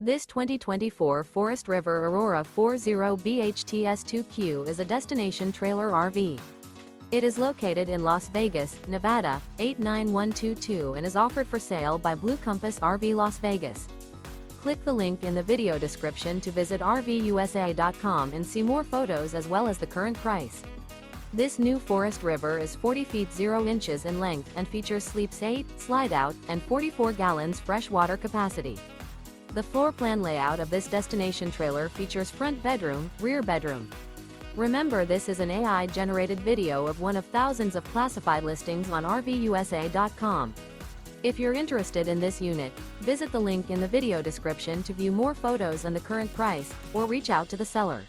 This 2024 Forest River Aurora 40BHTS2Q is a destination trailer RV. It is located in Las Vegas, Nevada, 89122 and is offered for sale by Blue Compass RV Las Vegas. Click the link in the video description to visit RVUSA.com and see more photos as well as the current price. This new Forest River is 40 feet 0 inches in length and features sleeps 8, Slideout, and 44 gallons fresh water capacity. The floor plan layout of this destination trailer features front bedroom, rear bedroom. Remember, this is an AI-generated video of one of thousands of classified listings on RVUSA.com. If you're interested in this unit, visit the link in the video description to view more photos and the current price, or reach out to the seller.